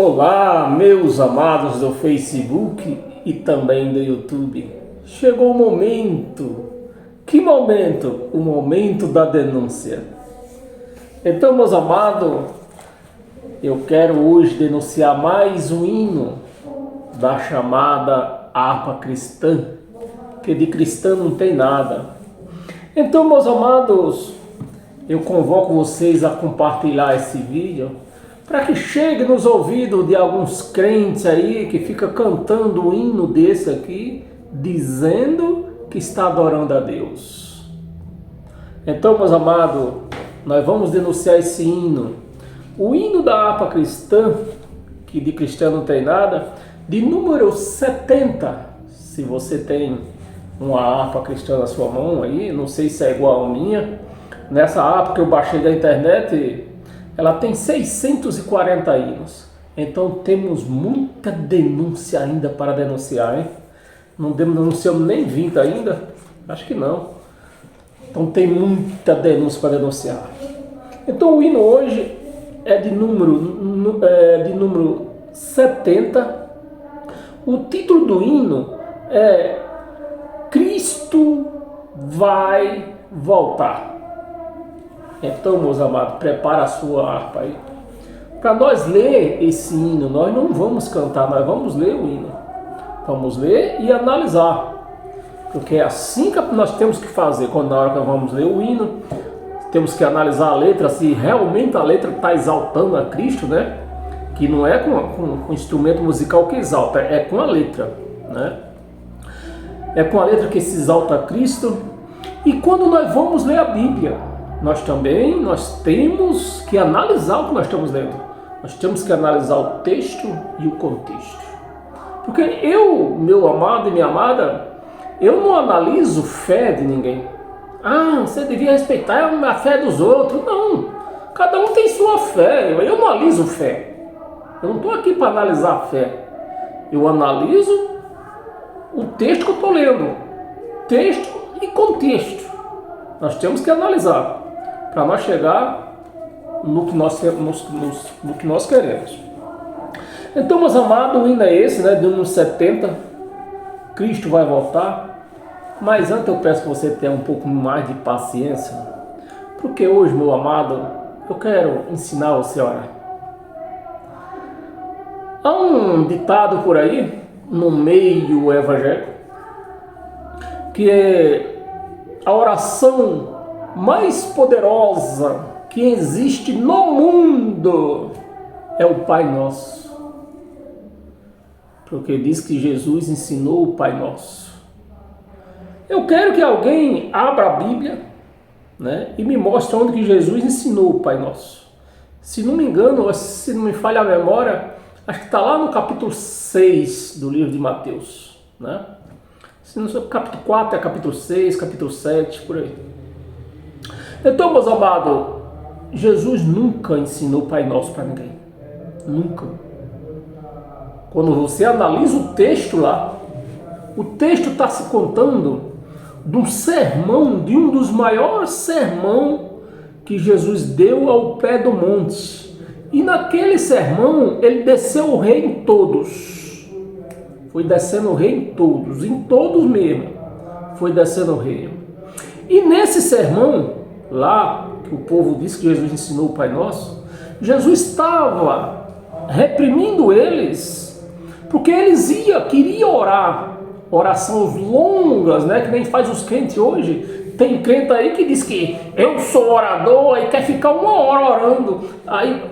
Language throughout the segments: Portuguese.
Olá, meus amados do Facebook e também do YouTube. Chegou o momento. Que momento? O momento da denúncia. Então, meus amados, eu quero hoje denunciar mais um hino da chamada harpa cristã, que de cristã não tem nada. Então, meus amados, eu convoco vocês a compartilhar esse vídeo para que chegue nos ouvidos de alguns crentes aí que fica cantando um hino desse aqui, dizendo que está adorando a Deus. Então, meus amados, nós vamos denunciar esse hino. O hino da harpa cristã, que de cristã não tem nada, de número 70. Se você tem uma harpa cristã na sua mão aí, não sei se é igual a minha. Nessa harpa que eu baixei da internet, ela tem 640 hinos. Então temos muita denúncia ainda para denunciar, hein? Não denunciamos nem 20 ainda? Acho que não. Então tem muita denúncia para denunciar. Então o hino hoje é de número 70. O título do hino é Cristo vai voltar. Então, meus amados, prepara a sua harpa aí. Para nós ler esse hino, nós não vamos cantar, nós vamos ler o hino. Vamos ler e analisar. Porque é assim que nós temos que fazer. Quando na hora que nós vamos ler o hino, temos que analisar a letra, se realmente a letra está exaltando a Cristo, né? Que não é com instrumento musical que exalta, é com a letra, né? É com a letra que se exalta a Cristo. E quando nós vamos ler a Bíblia, nós temos que analisar o que nós estamos lendo. Nós temos que analisar o texto e o contexto. Porque eu, meu amado e minha amada, eu não analiso fé de ninguém. Ah, você devia respeitar a fé dos outros. Não, cada um tem sua fé. Eu não analiso fé. Eu não estou aqui para analisar a fé. Eu analiso o texto que eu estou lendo. Texto e contexto. Nós temos que analisar para nós chegar no que nós queremos. Então, meus amados, o hino é esse, né? De número 70. Cristo vai voltar. Mas antes eu peço que você tenha um pouco mais de paciência. Porque hoje, meu amado, eu quero ensinar você a orar. Há um ditado por aí, no meio evangélico, que é a oração mais poderosa que existe no mundo é o Pai Nosso. Porque diz que Jesus ensinou o Pai Nosso. Eu quero que alguém abra a Bíblia, né, e me mostre onde que Jesus ensinou o Pai Nosso. Se não me engano, se não me falha a memória, acho que está lá no capítulo 6 do livro de Mateus, né? Se não sei, capítulo 4 é capítulo 6, capítulo 7, por aí. Então, meus amados, Jesus nunca ensinou o Pai Nosso para ninguém. Nunca. Quando você analisa o texto lá, o texto está se contando de um sermão, de um dos maiores sermões que Jesus deu ao pé do monte. E naquele sermão, ele desceu o rei em todos. Foi descendo o rei em todos mesmo. Foi descendo o rei. E nesse sermão, lá, que o povo disse que Jesus ensinou o Pai Nosso, Jesus estava reprimindo eles, porque eles queriam orar, orações longas, né, que nem faz os crentes hoje. Tem crente aí que diz que eu sou orador e quer ficar uma hora orando. Aí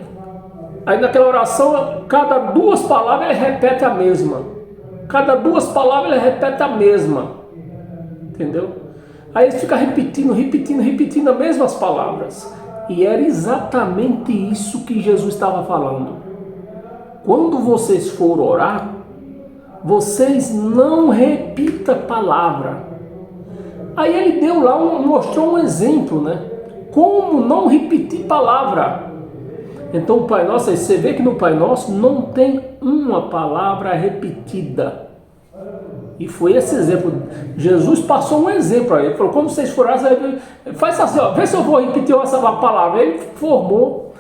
naquela oração, cada duas palavras ele repete a mesma. Cada duas palavras ele repete a mesma. Entendeu? Aí ele fica repetindo as mesmas palavras. E era exatamente isso que Jesus estava falando. Quando vocês forem orar, vocês não repitam a palavra. Aí ele deu lá, mostrou um exemplo, né? Como não repetir palavra. Então o Pai Nosso, você vê que no Pai Nosso não tem uma palavra repetida. E foi esse exemplo. Jesus passou um exemplo aí. Ele falou, quando vocês forem, faz assim, ó, vê se eu vou repetir essa palavra. Ele formou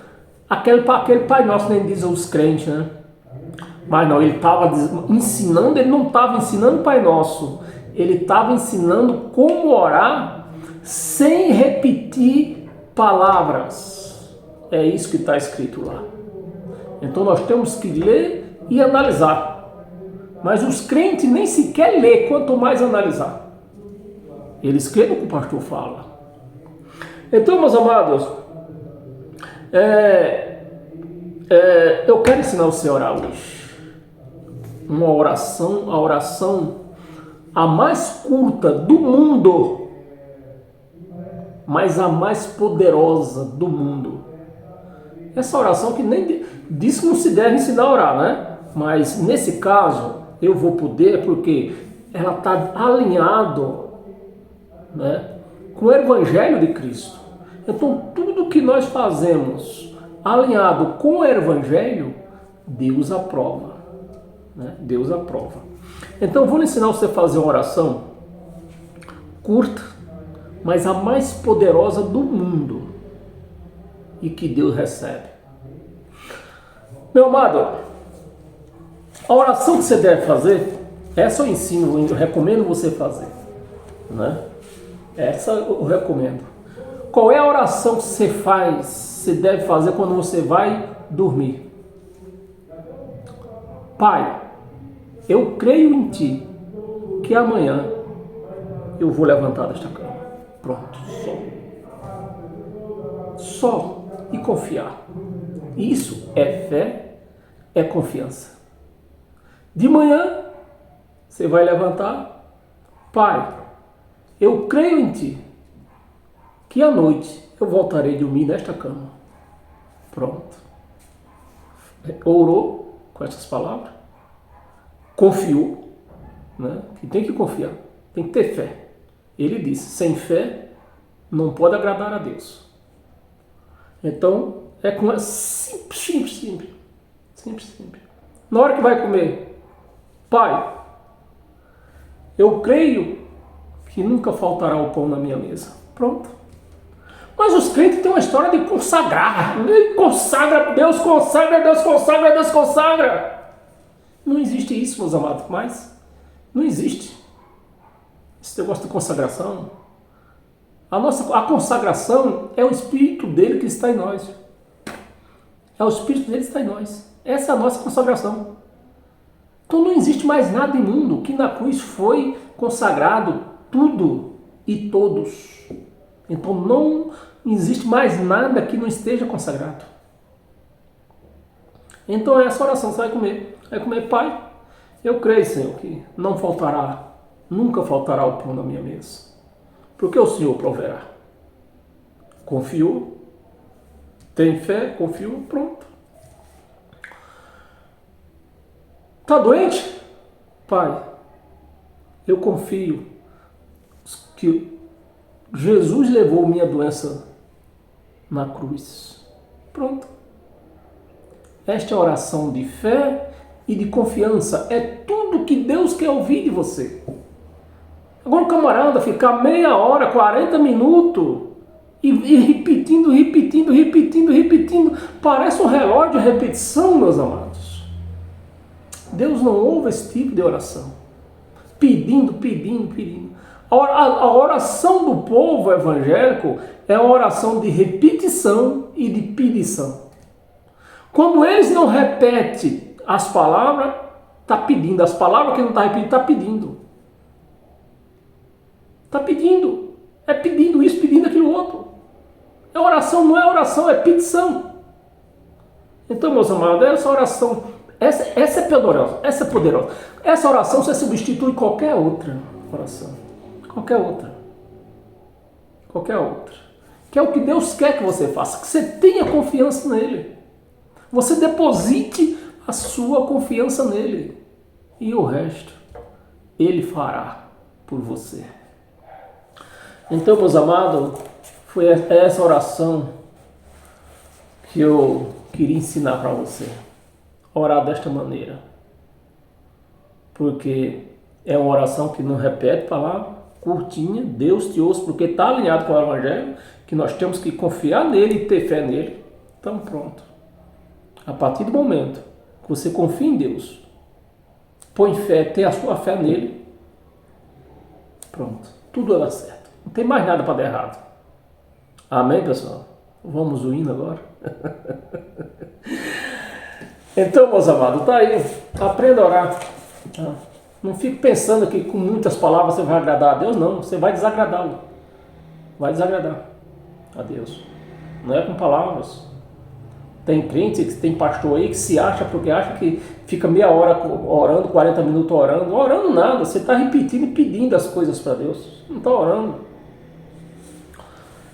aquele Pai Nosso, nem diz os crentes, né? Mas não, ele estava ensinando, ele não estava ensinando Pai Nosso, ele estava ensinando como orar sem repetir palavras. É isso que está escrito lá. Então nós temos que ler e analisar. Mas os crentes nem sequer lê, quanto mais analisar. Eles creem no que o pastor fala. Então, meus amados, eu quero ensinar você a orar hoje. Uma oração, a oração a mais curta do mundo, mas a mais poderosa do mundo. Essa oração que nem diz que não se deve ensinar a orar, né? Mas nesse caso eu vou poder, porque ela está alinhado, né, com o Evangelho de Cristo. Então tudo que nós fazemos alinhado com o Evangelho, Deus aprova, né? Deus aprova. Então eu vou lhe ensinar você a fazer uma oração curta, mas a mais poderosa do mundo e que Deus recebe. Meu amado, a oração que você deve fazer, essa eu ensino, eu recomendo você fazer, né? Essa eu recomendo. Qual é a oração que você faz, você deve fazer quando você vai dormir? Pai, eu creio em Ti, que amanhã eu vou levantar desta cama. Pronto, só e confiar. Isso é fé, é confiança. De manhã, você vai levantar. Pai, eu creio em Ti, que à noite eu voltarei a dormir nesta cama. Pronto. Orou com essas palavras. Confiou, né? Que tem que confiar, tem que ter fé. Ele disse, sem fé não pode agradar a Deus. Então, é com simples. Na hora que vai comer, Pai, eu creio que nunca faltará o pão na minha mesa. Pronto. Mas os crentes têm uma história de consagrar. Consagra, Deus consagra, Deus consagra, Deus consagra. Não existe isso, meus amados, mas não existe esse negócio de consagração. A consagração é o Espírito dele que está em nós. É o Espírito dele que está em nós. Essa é a nossa consagração. Então não existe mais nada imundo, que na cruz foi consagrado tudo e todos. Então não existe mais nada que não esteja consagrado. Então essa oração você vai comer. Vai comer, Pai, eu creio, Senhor, que não faltará, nunca faltará o pão na minha mesa. Porque o Senhor proverá. Confiou, tem fé, confiou, pronto. Está doente? Pai, eu confio que Jesus levou minha doença na cruz. Pronto. Esta é a oração de fé e de confiança. É tudo que Deus quer ouvir de você. Agora o camarada ficar meia hora, 40 minutos e repetindo. Parece um relógio de repetição, meus amados. Deus não ouve esse tipo de oração. Pedindo. A oração do povo evangélico é uma oração de repetição e de pedição. Quando eles não repetem as palavras, está pedindo. As palavras que não está repetindo, está pedindo. Está pedindo. É pedindo isso, pedindo aquilo outro. É oração, não é oração, é petição. Então, meus amados, essa oração, essa é poderosa, essa é poderosa. Essa oração você substitui qualquer outra oração. Qualquer outra. Que é o que Deus quer que você faça, que você tenha confiança nele. Você deposite a sua confiança nele. E o resto, ele fará por você. Então, meus amados, foi essa oração que eu queria ensinar para você. Orar desta maneira. Porque é uma oração que não repete palavra, curtinha, Deus te ouça, porque está alinhado com o Evangelho, que nós temos que confiar nele e ter fé nele. Então pronto. A partir do momento que você confie em Deus, põe fé, tem a sua fé nele, pronto, tudo vai dar certo. Não tem mais nada para dar errado. Amém, pessoal? Vamos o hino agora? Então, meus amados, tá aí. Aprenda a orar. Não fique pensando que com muitas palavras você vai agradar a Deus, não. Você vai desagradá-lo. Vai desagradar a Deus. Não é com palavras. Tem crente, tem pastor aí que se acha, porque acha que fica meia hora orando, 40 minutos orando. Orando nada, você está repetindo e pedindo as coisas para Deus. Não está orando.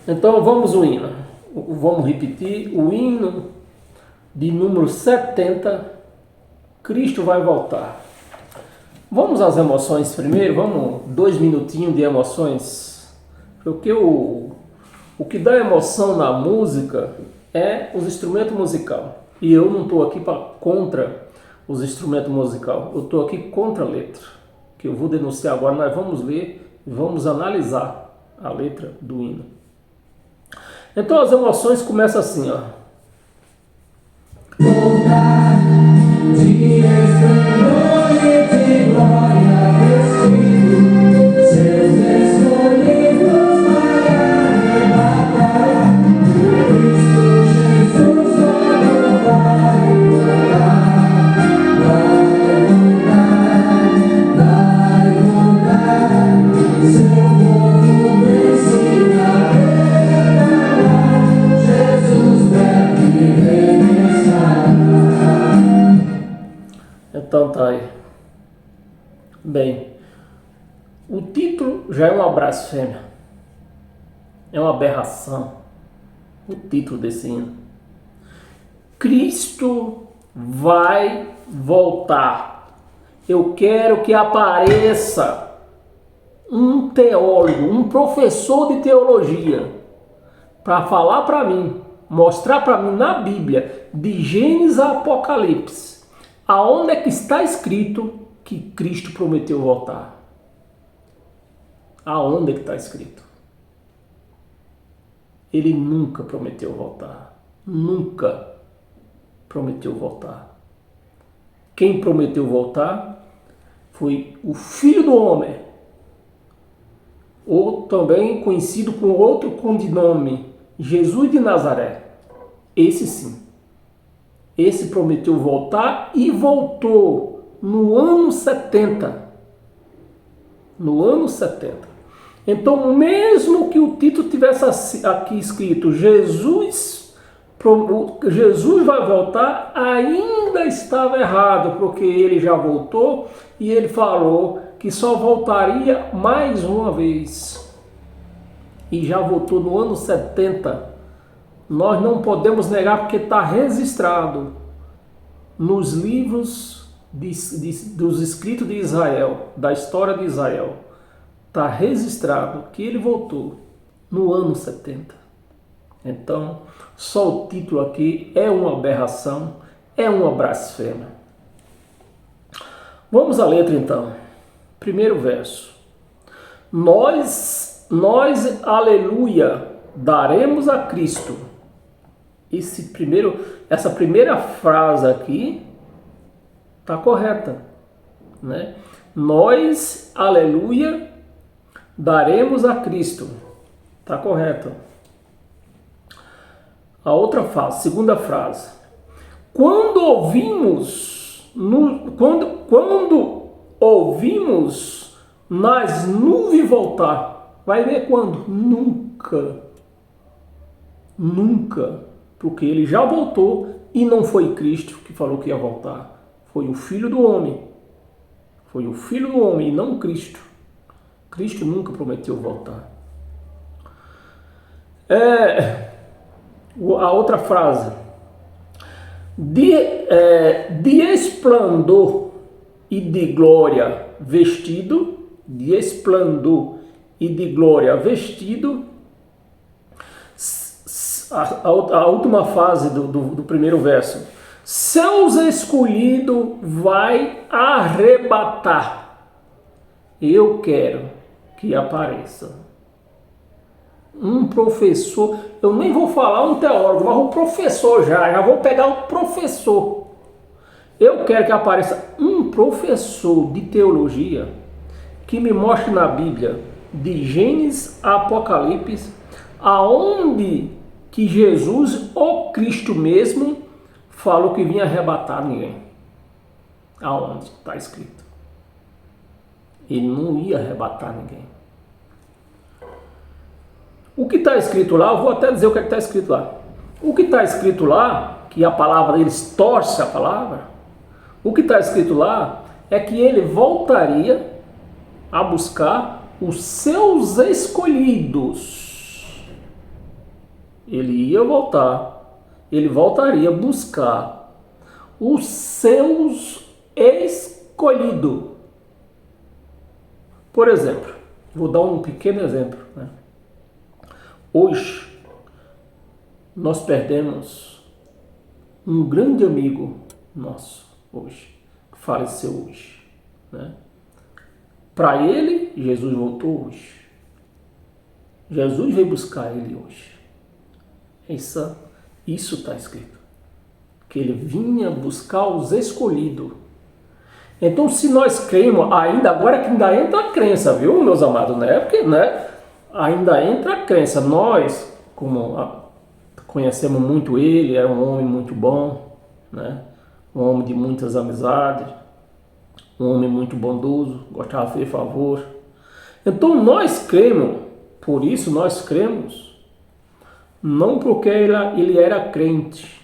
Então vamos o hino. Vamos repetir o hino de número 70. Cristo vai voltar. Vamos às emoções primeiro, vamos 2 minutinhos de emoções. Porque o que dá emoção na música é os instrumentos musicais. E eu não estou aqui contra os instrumentos musicais, eu estou aqui contra a letra, que eu vou denunciar agora. Nós vamos ler e vamos analisar a letra do hino. Então as emoções começam assim, ó. Voltar de esplendor e de glória vestido, seus escolhidos vai arrebatar. Cristo Jesus vai voltar, vai voltar, seu povo vencido arrebatará. Jesus deve regressar. Então tá aí. Bem, o título já é uma blasfêmia. É uma aberração. O título desse hino. Cristo vai voltar. Eu quero que apareça um teólogo, um professor de teologia, para falar para mim, mostrar para mim na Bíblia, de Gênesis a Apocalipse, aonde é que está escrito que Cristo prometeu voltar? Aonde é que está escrito? Ele nunca prometeu voltar. Nunca prometeu voltar. Quem prometeu voltar foi o Filho do Homem, ou também conhecido com outro codinome, Jesus de Nazaré. Esse sim. Esse prometeu voltar e voltou no ano 70. No ano 70. Então, mesmo que o título tivesse aqui escrito Jesus vai voltar, ainda estava errado, porque ele já voltou e ele falou que só voltaria mais uma vez. E já voltou no ano 70. Nós não podemos negar, porque está registrado nos livros dos escritos de Israel, da história de Israel. Está registrado que ele voltou no ano 70. Então, só o título aqui é uma aberração, é uma blasfêmia. Vamos à letra então. Primeiro verso. Nós, aleluia, daremos a Cristo. Essa primeira frase aqui está correta, né? Nós, aleluia, daremos a Cristo. Está correto. A outra frase, segunda frase. Quando ouvimos nas nuvens voltar. Vai ver quando? Nunca. Nunca. Porque ele já voltou e não foi Cristo que falou que ia voltar. Foi o Filho do Homem. Foi o Filho do Homem e não Cristo. Cristo nunca prometeu voltar. A outra frase. De esplendor e de glória vestido. De esplendor e de glória vestido. A última fase do primeiro verso. Seus escolhidos vai arrebatar. Eu quero que apareça um professor, eu nem vou falar um teólogo, mas um professor já vou pegar um professor. Eu quero que apareça um professor de teologia que me mostre na Bíblia, de Gênesis a Apocalipse, aonde que Jesus, o Cristo mesmo, falou que vinha arrebatar ninguém. Aonde está escrito? Ele não ia arrebatar ninguém. O que está escrito lá, eu vou até dizer o que está escrito lá. O que está escrito lá, que a palavra deles torce a palavra, o que está escrito lá é que ele voltaria a buscar os seus escolhidos. Ele ia voltar, ele voltaria a buscar os seus escolhidos. Por exemplo, vou dar um pequeno exemplo, né? Hoje, nós perdemos um grande amigo nosso, hoje, que faleceu hoje, né? Para ele, Jesus voltou hoje. Jesus veio buscar ele hoje. Isso está escrito. Que ele vinha buscar os escolhidos. Então, se nós cremos, agora que ainda entra a crença, viu, meus amados, né? Porque, né? Ainda entra a crença. Nós, como conhecemos muito ele, era um homem muito bom, né? Um homem de muitas amizades, um homem muito bondoso, gostava de fazer favor. Então nós cremos, por isso nós cremos, não porque ele era crente,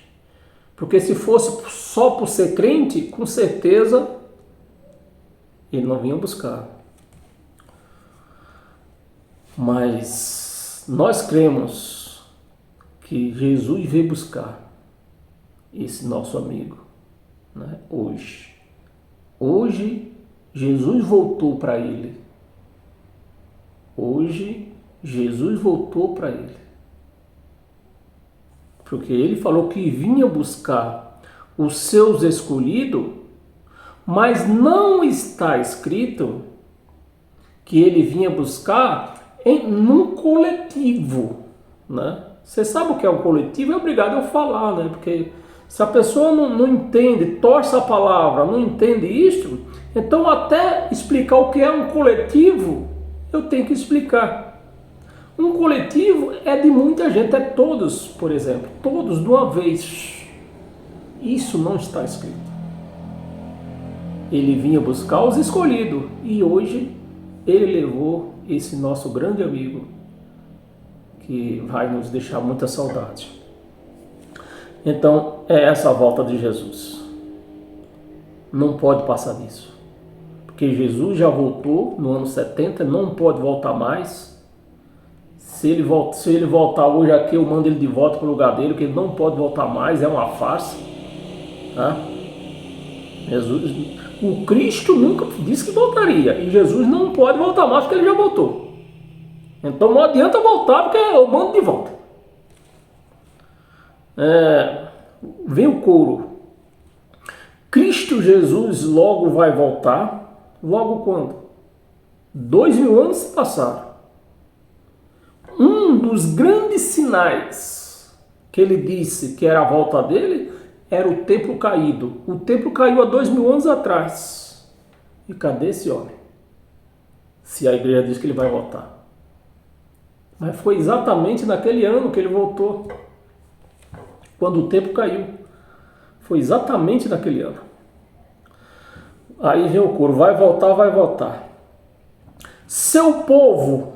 porque se fosse só por ser crente, com certeza ele não vinha buscar. Mas nós cremos que Jesus veio buscar esse nosso amigo, né? Hoje. Hoje, Jesus voltou para ele. Hoje, Jesus voltou para ele. Porque ele falou que vinha buscar os seus escolhidos, mas não está escrito que ele vinha buscar num coletivo, né? Você sabe o que é um coletivo? É obrigado a eu falar, né? Porque se a pessoa não entende, torce a palavra, não entende isto, então até explicar o que é um coletivo, eu tenho que explicar. Um coletivo é de muita gente, é todos, por exemplo, todos de uma vez. Isso não está escrito. Ele vinha buscar os escolhidos e hoje ele levou esse nosso grande amigo que vai nos deixar muita saudade. Então, é essa a volta de Jesus. Não pode passar disso. Porque Jesus já voltou no ano 70, não pode voltar mais. Se ele voltar hoje aqui, eu mando ele de volta para o lugar dele, porque ele não pode voltar mais, é uma farsa. Tá? O Cristo nunca disse que voltaria. E Jesus não pode voltar mais, porque ele já voltou. Então não adianta voltar, porque eu mando de volta. Vem o coro. Cristo Jesus logo vai voltar. Logo quando? 2000 anos se passaram. Um dos grandes sinais que ele disse que era a volta dele era o templo caído. O templo caiu há 2000 anos atrás. E cadê esse homem? Se a igreja diz que ele vai voltar. Mas foi exatamente naquele ano que ele voltou. Quando o templo caiu. Foi exatamente naquele ano. Aí vem o coro. Vai voltar, vai voltar. Seu povo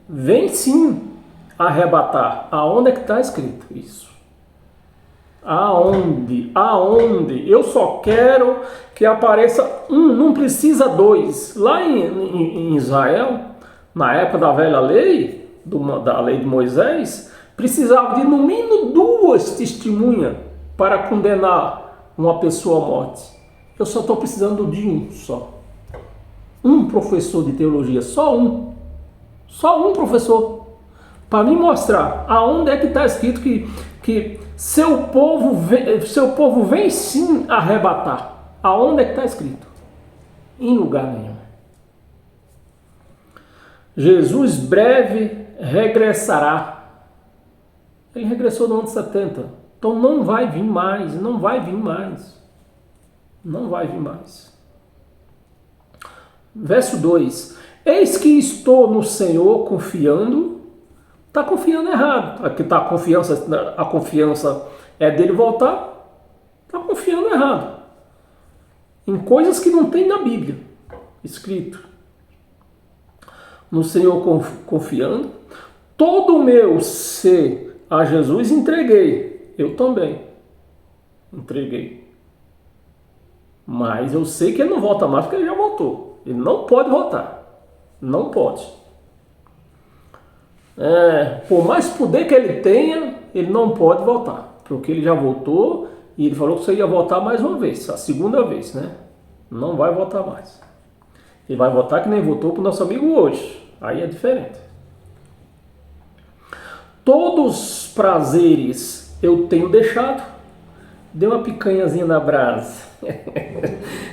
vem sim arrebatar. Aonde é que está escrito isso? Aonde? Aonde? Eu só quero que apareça um, não precisa dois. Lá em Israel, na época da velha lei, da lei de Moisés, precisava de no mínimo 2 testemunhas para condenar uma pessoa à morte. Eu só estou precisando de um só. Um professor de teologia, só um. Só um professor. Para me mostrar aonde é que está escrito que seu povo vem sim arrebatar. Aonde é que está escrito? Em lugar nenhum. Jesus breve regressará. Ele regressou no ano 70. Então não vai vir mais, não vai vir mais. Não vai vir mais. Verso 2. Eis que estou no Senhor confiando. Está confiando errado. Aqui está a confiança é dele voltar. Está confiando errado. Em coisas que não tem na Bíblia escrito. No Senhor confiando. Todo o meu ser a Jesus entreguei. Eu também entreguei. Mas eu sei que ele não volta mais porque ele já voltou. Ele não pode voltar. Não pode. Por mais poder que ele tenha, ele não pode voltar. Porque ele já voltou e ele falou que você ia voltar mais uma vez. A segunda vez, né? Não vai voltar mais. Ele vai voltar que nem voltou para o nosso amigo hoje. Aí é diferente. Todos os prazeres eu tenho deixado. Deu uma picanhazinha na brasa.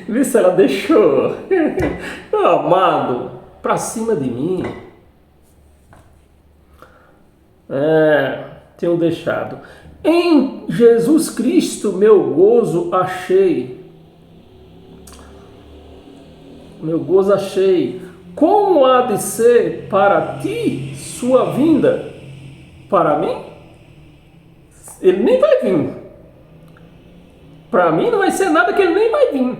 Vê se ela deixou. Meu amado, pra cima de mim. Tenho deixado. Em Jesus Cristo meu gozo achei. Meu gozo achei. Como há de ser para ti sua vinda? Para mim? Ele nem vai vir. Para mim não vai ser nada que ele nem vai vir.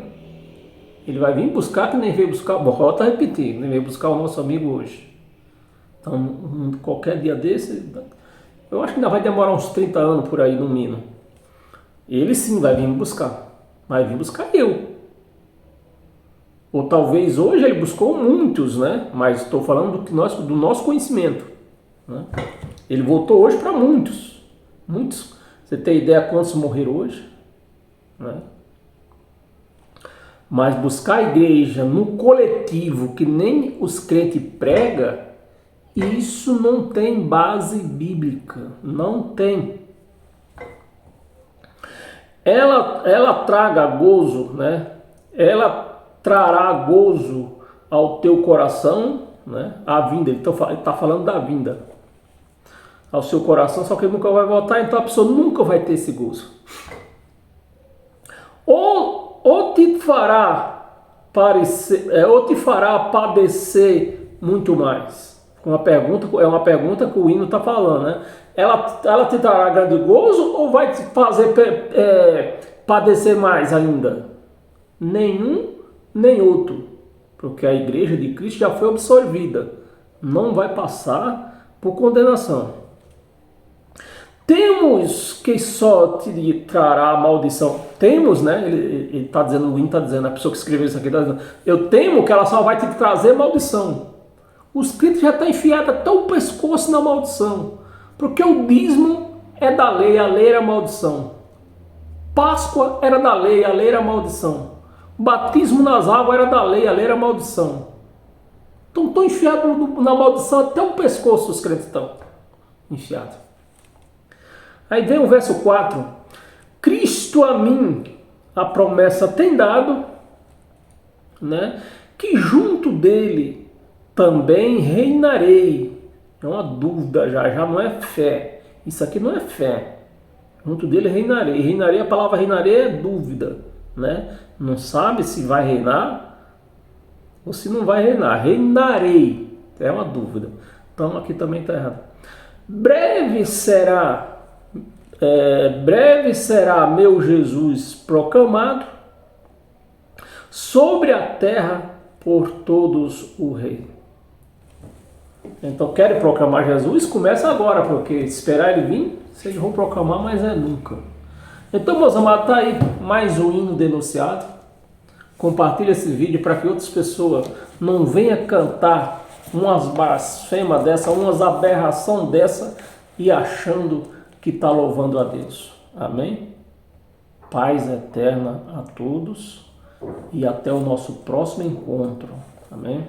Ele vai vir buscar que nem veio buscar. Bom, volta a repetir, nem veio buscar o nosso amigo hoje. Então, qualquer dia desse, eu acho que ainda vai demorar uns 30 anos por aí no mínimo. Ele sim vai vir me buscar. Vai vir buscar eu. Ou talvez hoje ele buscou muitos, né? Mas estou falando do nosso conhecimento. Né? Ele voltou hoje para muitos. Muitos. Você tem ideia quantos morreram hoje? Né? Mas buscar a igreja no coletivo que nem os crentes pregam, isso não tem base bíblica. Não tem. Ela traga gozo, né? Ela trará gozo ao teu coração, né? A vinda, ele está falando da vinda ao seu coração, só que ele nunca vai voltar, então a pessoa nunca vai ter esse gozo. Ou te fará padecer muito mais. É uma pergunta que o hino está falando, né? Ela te dará grande gozo ou vai te fazer padecer mais ainda? Nenhum nem outro, porque a igreja de Cristo já foi absolvida, não vai passar por condenação. Temos que só te trará maldição. Temos, né? Ele está dizendo, o hino está dizendo, a pessoa que escreveu isso aqui está dizendo, eu temo que ela só vai te trazer maldição. Os crentes já estão enfiados até o pescoço na maldição, porque o dízimo é da lei, a lei era maldição. Páscoa era da lei, a lei era maldição. O batismo nas águas era da lei, a lei era maldição. Então estão enfiados na maldição até o pescoço, os crentes estão enfiados. Aí vem o verso 4. Cristo a mim a promessa tem dado, né? Que junto dele também reinarei. É uma dúvida já não é fé. Isso aqui não é fé. Junto dele reinarei. Reinarei, a palavra reinarei é dúvida, né? Não sabe se vai reinar ou se não vai reinar. Reinarei. É uma dúvida. Então aqui também está errado. Breve será meu Jesus proclamado sobre a terra por todos o rei. Então querem proclamar Jesus? Começa agora, porque esperar ele vir, vocês vão proclamar, mas nunca. Então, meus amados, tá aí mais um hino denunciado. Compartilhe esse vídeo para que outras pessoas não venham cantar umas blasfemas dessa, umas aberração dessa e achando que está louvando a Deus. Amém? Paz eterna a todos e até o nosso próximo encontro. Amém?